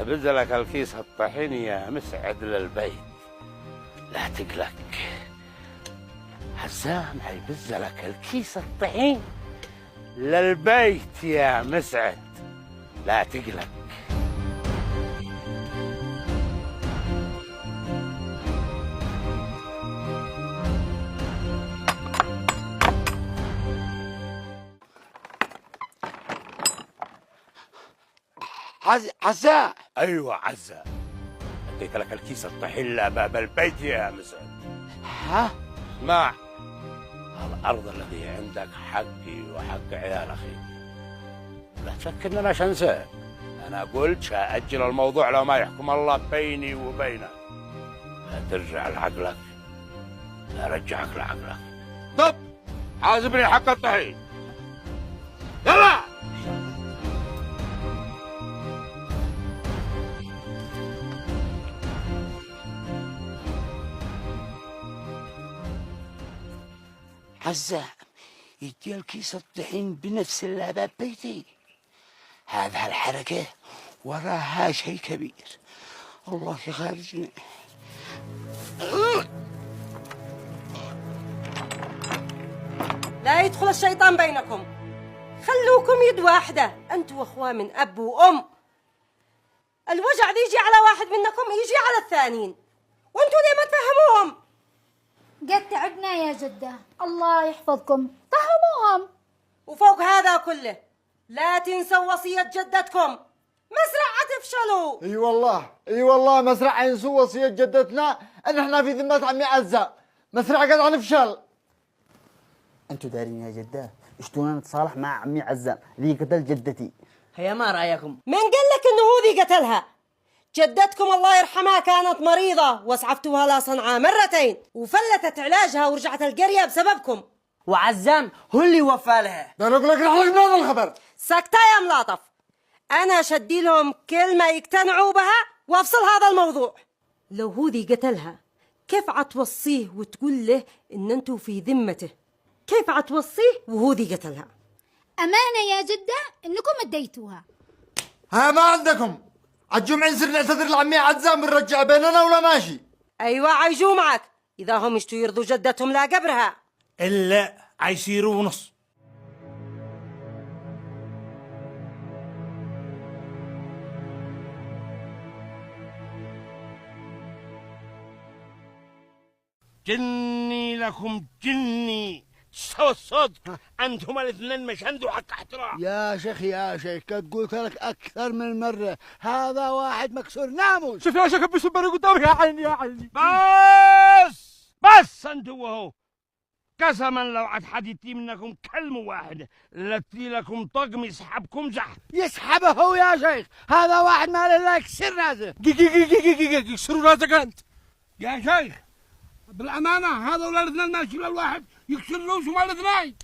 أبز لك الكيس الطحين يا مسعد للبيت، لا تقلق. حزام حيبز لك الكيس الطحين للبيت يا مسعد، لا تقلق. عزاء. أيوة عزة، اديت لك الكيس الطحين لباب البيت يا مسعد. ها؟ اسمع، الأرض الذي عندك حقي وحق عيال أخي، لا تفكر إن أنا شنسى. أنا قلت سأجل الموضوع لو ما يحكم الله بيني وبينك. لا ترجع لعقلك، لا رجعك لعقلك. طب حاسبني حق الطحين، يلا. عزام يدي الكيس الطحين بنفس اللعبة بيتي. هذا الحركة وراها شيء كبير، الله يخرجنا. لا يدخل الشيطان بينكم، خلوكم يد واحدة، أنتوا أخوة من أب وأم. الوجع دي يجي على واحد منكم يجي على الثانيين، وأنتوا ليه ما تفهموهم؟ قد تعبنا يا جدة، الله يحفظكم، فهموهم. وفوق هذا كله لا تنسوا وصية جدتكم، مسرعة تفشلوا. اي والله مسرع ينسوا وصية جدتنا ان احنا في ذمة عمي عزة، مسرع قد نفشل. انتوا دارين يا جدة شلون نتصالح مع عمي عزام اللي قتل جدتي؟ هيا ما رايكم؟ من قال لك انه هو ذي قتلها؟ جدتكم الله يرحمها كانت مريضة واسعفتوها لصنعاء مرتين وفلتت علاجها ورجعت القرية بسببكم. وعزام هو اللي وفى لها. ده نقول لك نحن هذا الخبر. سكتة يا ملاطف، أنا شدي لهم كلمة يقتنعوا بها وأفصل هذا الموضوع. لو هو ذي قتلها كيف عتوصيه وتقول له إن أنتوا في ذمته؟ كيف عتوصيه وهو ذي قتلها؟ أمانة يا جدة إنكم اديتوها. ها ما عندكم الجمعة نصير نعتذر لعمي عزام بنرجع بيننا ولا ماشي؟ أيوة عيجوا معك، إذا هم يشتوا يرضوا جدتهم لا قبرها. إلا عيصيروا نص. جني لكم جني صدق، انتم الاثنين مش عنده حق احترام. يا شيخ قد قلت لك اكثر من مرة هذا واحد مكسور ناموس. شوف يا شيخ بيسبني قدامي، يا عيني. بس انتوا وهو، قسما لو عاد حد يتي منكم كلمة واحدة لتي لكم طقم يسحبكم زحف. يسحبه هو يا شيخ، هذا واحد ما له الا يكسر راسه. يكسروا راسك انت يا شيخ بالأمانة هذول الاثنين ماشي للواحد يكسر روسهم على الاثنين.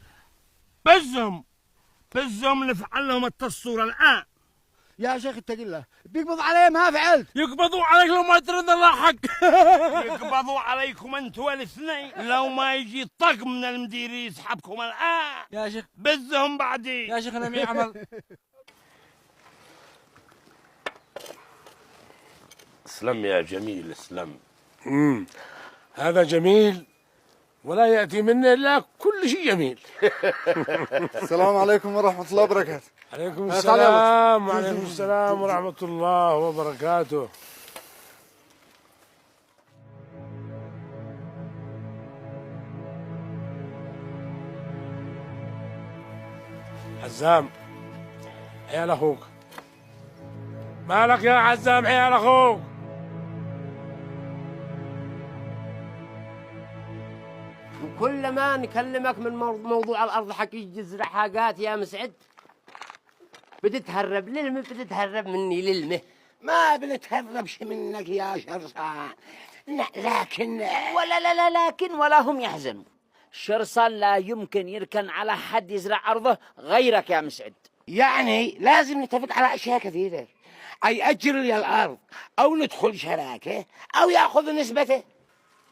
بزهم نفعل لهم التصورة الآن. يا شيخ اتق الله، بيقبض علي ما فعلت. يقبضوا عليك لو ما ترد الله حق. يقبضوا عليكم انتوا الاثنين لو ما يجي طق من المدير يسحبكم الآن. يا شيخ بزهم بعدين. يا شيخ انا مي عمل. اسلم يا جميل اسلم. هذا جميل ولا يأتي منه إلا كل شيء جميل. السلام عليكم ورحمة الله وبركاته. عليكم السلام وعليكم السلام ورحمة الله وبركاته. حزام حيال أخوك. مالك يا حزام حيال أخوك؟ كل ما نكلمك من موضوع الأرض حق يجزر حاجات يا مسعد بتتهرب للمه، بتتهرب مني للمه. ما بنتهربش منك يا شرصان، لكن لا لكن ولا هم يحزنوا. شرصان لا يمكن يركن على حد يزرع أرضه غيرك يا مسعد. يعني لازم نتفق على أشياء كثيرة، أي أجر لي الأرض أو ندخل شراكة أو يأخذ نسبته.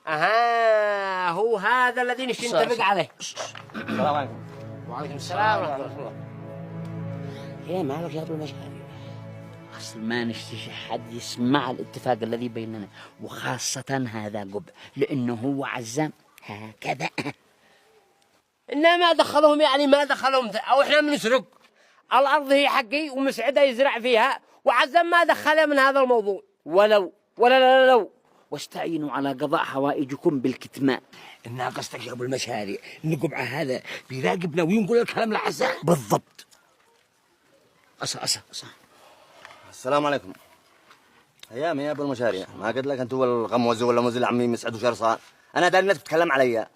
أها، هو هذا الذي نتفق عليه. السلام عليكم. وعليكم السلام ورحمة الله. إيه مالك يا أبو المشاري؟ أصل ما نشتي حد يسمع الاتفاق الذي بيننا، وخاصة هذا قبع لأنه هو عزام هكذا. إنما ما دخلهم، يعني ما دخلهم، أو إحنا بنسرق الأرض هي حقي ومسعدة يزرع فيها، وعزام ما دخله من هذا الموضوع. ولو واستعينوا على قضاء حوائجكم بالكتمان. إنها قصدك يا أبو المشاريع إن قبعة هذا بيراقبنا وينقل الكلام لعزام؟ بالضبط. أصا السلام عليكم. ايام يا ابو المشاريع، ما قلت لك انت هو الغموزي ولا مزل عمي مسعد وشرصان؟ انا داري الناس بتتكلم علي.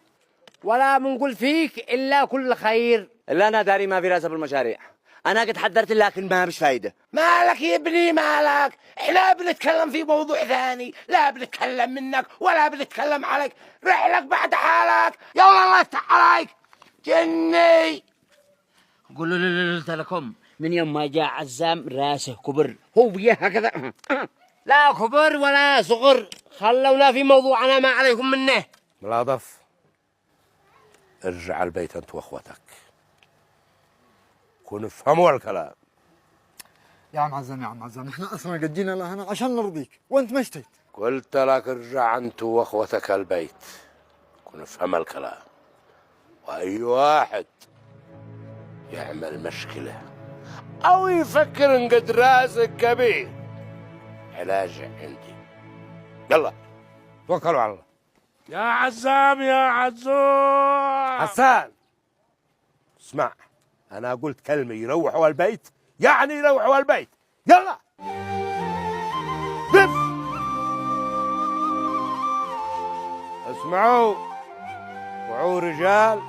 ولا منقول فيك إلا كل خير. الا انا داري ما في راس ابو المشاريع. انا قد حذرت لكن ما مش فايده. مالك يا ابني مالك؟ احنا بنتكلم في موضوع ثاني، لا بنتكلم منك ولا بنتكلم عليك. رحلك بعد حالك، يلا الله يفتح عليك جني. قولوا قلت لكم من يوم ما جاء عزام راسه كبر، هو هكذا. لا كبر ولا صغر، خلونا في موضوعنا ما عليكم منه. ملاطف، ارجع البيت انت واخوتك، كونوا افهموا الكلام. يا عم عزام يا عم عزام، احنا اصلا قد جينا لهنا عشان نرضيك وانت ما اشتيت. قلت لك ارجع انت واخوتك البيت، كونوا افهم الكلام. واي واحد يعمل مشكله او يفكر ان قد راسك كبير، علاجه عندي. يلا توكلوا على الله. يا عزام يا عزوم حسان، اسمع، انا قلت كلمه يروحوا البيت يعني يروحوا البيت. يلا دف. اسمعوا، وعوا رجال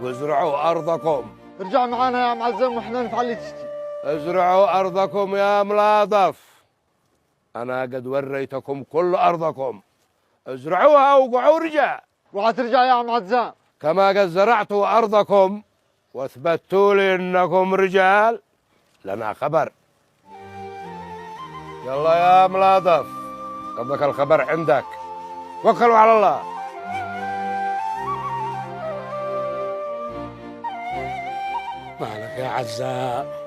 وازرعوا ارضكم. ارجع معانا يا عم عزام واحنا نفعل اللي تشتي. ازرعوا ارضكم يا ملاطف، انا قد وريتكم كل ارضكم، ازرعوها وقعوا رجال. وحترجع يا عم عزام كما قد زرعتوا ارضكم واثبتوا لي انكم رجال، لنا خبر. يلا يا ملاطف، قبلك الخبر عندك، توكلوا على الله. مالك يا عزام؟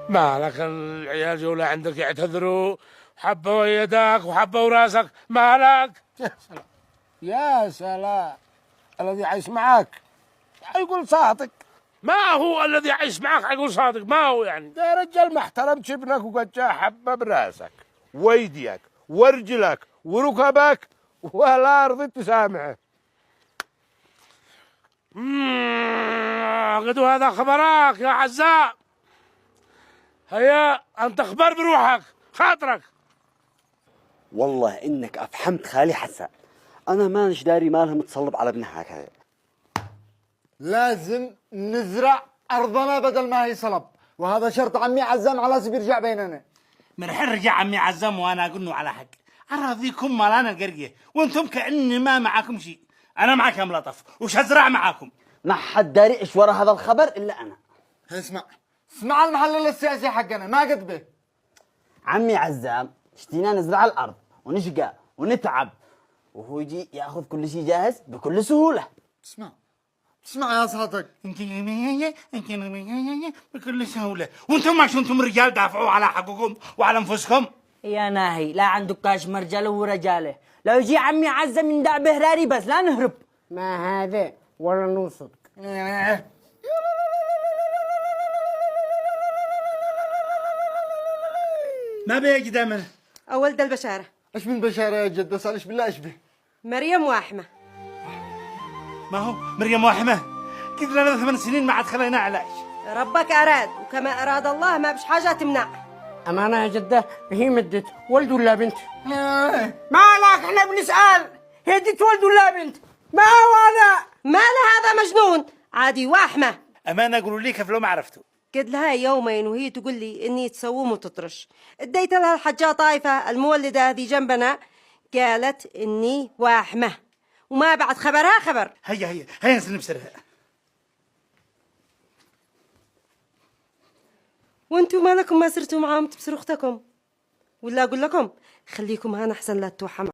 مالك العيال جولة عندك يعتذروا، حبوا يدك وحبوا راسك، مالك؟ يا سلام يا سلام، الذي يعيش معك حيقول صادق. ما هو الذي يعيش معك حيقول صادق؟ ما هو يعني؟ يا رجال ما احترمتش ابنك وقد جاء حبه براسك ويديك ورجلك وركبك ولا رضيت تسامحه. قدو هذا خبراك يا عزام. هيا انت اخبر بروحك خاطرك. والله انك افحمت خالي حسان، انا مانيش داري مالهم تصلب على ابنها هكذا. لازم نزرع ارضنا بدل ما هي صلب، وهذا شرط عمي عزام على اساس بيرجع بيننا. من الحين رجع عمي عزام وانا اقول له على حق. اراضيكم مالانا القرقيه وانتم كاني ما معاكم شيء. انا معك يا ملاطف وش ازرع معاكم. ما حد داري ايش ورا هذا الخبر الا انا. اسمع المحلل السياسي حقنا ما قد به. عمي عزام اشتينا نزرع الارض ونشقى ونتعب، وهو يجي ياخذ كل شيء جاهز بكل سهوله. اسمع يا صادق، بكل سهوله، وانتم ما انتم رجال دافعوا على حقكم وعلى انفسكم. يا ناهي لا عندك كاش مرجله ورجاله، لو يجي عمي عزم من دع بهراري بس لا نهرب. ما هذا ولا نوصل. ما بيجي دائما. اول ده البشاره. ايش من بشاره يا جد؟ اسالش بالله ايش به؟ مريم واحمه. ما هو مريم واحمه كذا لنا 8 سنين ما عاد خلينا علاج. ربك اراد وكما اراد الله ما بش حاجه تمنع. أمانة يا جدة، هي مدت ولد ولا بنت؟ مالك احنا بنسأل، هي دت ولد ولا بنت؟ ما هو هذا؟ ما هذا مجنون عادي واحمه. امانه اقولوا لي كيف لو ما عرفتوا. قد لها يومين وهي تقول لي اني تصوم وتطرش. اديت لها الحجاة طايفه المولده هذه جنبنا، قالت اني واحمه وما بعد خبرها خبر. هيا نسلم سرها. وانتوا مالكم ما صرتوا معاهم تبصروا اختكم؟ ولا اقول لكم خليكم هنا احسن لا تتوحموا.